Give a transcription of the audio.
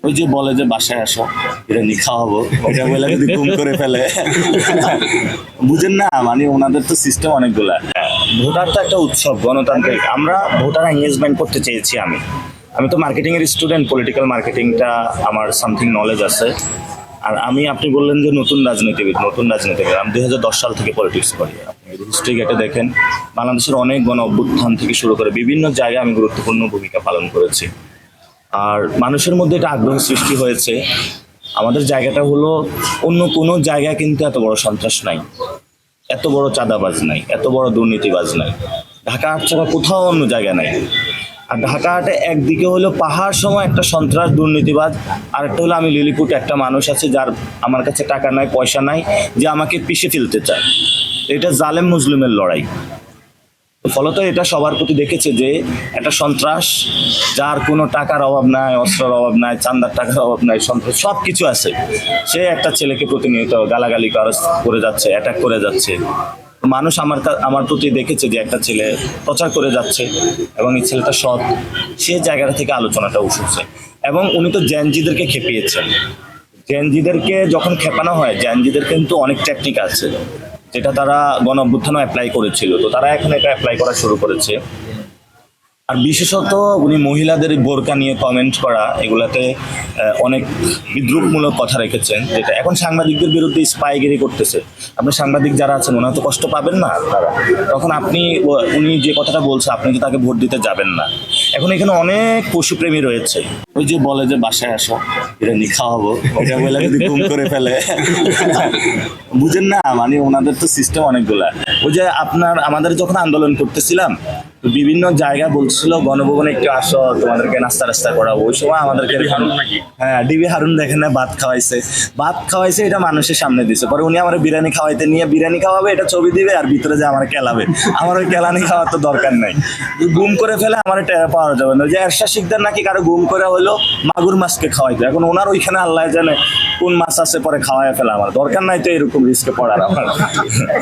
ওই যে বলে যে বাসায় আসো বিরিয়ানি খাওয়াবো, ওইটা বলে যদি গুম করে ফেলে বুঝেন না, মানে ওনাদের তো সিস্টেম অনেকগুলা। ভোটার তো একটা উৎসব, গণতান্ত্রিক, আমরা ভোটার এঙ্গেজমেন্ট করতে চেয়েছি। আমি আমি তো মার্কেটিং এর স্টুডেন্ট, পলিটিক্যাল মার্কেটিংটা আমার সামথিং নলেজ আছে। আর আপনি বললেন যে নতুন রাজনীতিবিদ, আমি 2010 সাল থেকে পলিটিক্স করি। আপনি হিস্ট্রি ঘেটে দেখেন, বাংলাদেশের অনেক গণ অভ্যুত্থান থেকে শুরু করে বিভিন্ন জায়গায় আমি গুরুত্বপূর্ণ ভূমিকা পালন করেছি। আর মানুষের মধ্যে এটা আগ্রহ সৃষ্টি হয়েছে। আমাদের জায়গাটা হলো, অন্য কোনো জায়গায় কিন্তু এত বড় সন্ত্রাস নাই, এত বড় চাঁদাবাজ নাই, এত বড় দুর্নীতিবাজ নাই। ঢাকা হাট ছাড়া কোথাও অন্য জায়গা নাই। আর ঢাকা হাটে একদিকে হলো পাহাড় সময় একটা সন্ত্রাস দুর্নীতিবাজ, আর একটা হলো আমি লিলিপুট, একটা মানুষ আছে যার আমার কাছে টাকা নাই, পয়সা নাই, যে আমাকে পিষে ফেলতে চায়। এটা জালেম মুসলিমের লড়াই। ফলত এটা সবার প্রতি দেখেছে যে একটা সন্ত্রাস, যার কোনো টাকার অভাব নাই, অস্ত্রের অভাব নাই, চান্দার টাকার অভাব নাই, সন্ত্রাস সব কিছু আছে, সে একটা ছেলেকে প্রতিনিয়ত গালাগালি করে যাচ্ছে, অ্যাটাক করে যাচ্ছে। মানুষ আমার প্রতি দেখেছে যে একটা ছেলে প্রচার করে যাচ্ছে এবং এই ছেলেটা সৎ, সে জায়গাটা থেকে আলোচনাটা উঠেছে। এবং উনি তো জেনজিদেরকে খেপিয়েছেন। জেনজিদেরকে যখন খেপানো হয়, জেনজিদের কিন্তু অনেক টেকনিক আছে, যেটা তারা গণ অভ্যুত্থানও অ্যাপ্লাই করেছিল, তো তারা এখন এটা অ্যাপ্লাই করা শুরু করেছে। আর বিশেষত উনি মহিলাদের বোরকা নিয়ে কমেন্ট করা, এগুলাতে অনেক বিদ্রুপমূলক কথা রেখেছেন, যেটা এখন সাংবাদিকদের বিরুদ্ধে স্পাইগিরি করতেছে। আপনি সাংবাদিক যারা আছেন, ওনারা তো কষ্ট পাবেন না তারা, তখন উনি যে কথাটা বলছে, আপনি তো তাকে ভোট দিতে যাবেন না। এখন এখানে অনেক পশুপ্রেমী রয়েছে, ওই যে বলে যে বাসায় আসো বিরিয়ানি খাওয়াবো, ওইটা বলে যদি গুম করে ফেলে বুঝেন না, মানে ওনাদের তো সিস্টেম অনেকগুলা। ওই যে আমাদের যখন আন্দোলন করতেছিলাম, বিভিন্ন জায়গায় বলছিল গণভবনে একটু আসো, তোমাদেরকে নাস্তা করা। ওই সময় আমাদেরকে হ্যাঁ ডিবি হারুন দেখেন না, ভাত খাওয়াইছে, এটা মানুষের সামনে দিছে। পরে উনি আমার বিরিয়ানি খাওয়াইতে নিয়ে বিরিয়ানি খাওয়াবে, এটা ছবি দিবে, আর ভিতরে যে আমার কেলাবে। আমার ওই কেলানি খাওয়ার তো দরকার নাই, গুম করে ফেলে আমার টের পাওয়া যাবে না। যে এরশাদ শিকদার নাকি কারো গুম করে হলো মাগুর মাছকে খাওয়াইতো, এখন ওনার ওইখানে আল্লাহ জানে কোন মাছ আছে, পরে খাওয়াই ফেলা। আমার দরকার নাই তো এরকম রিস্কে পড়ার আমার।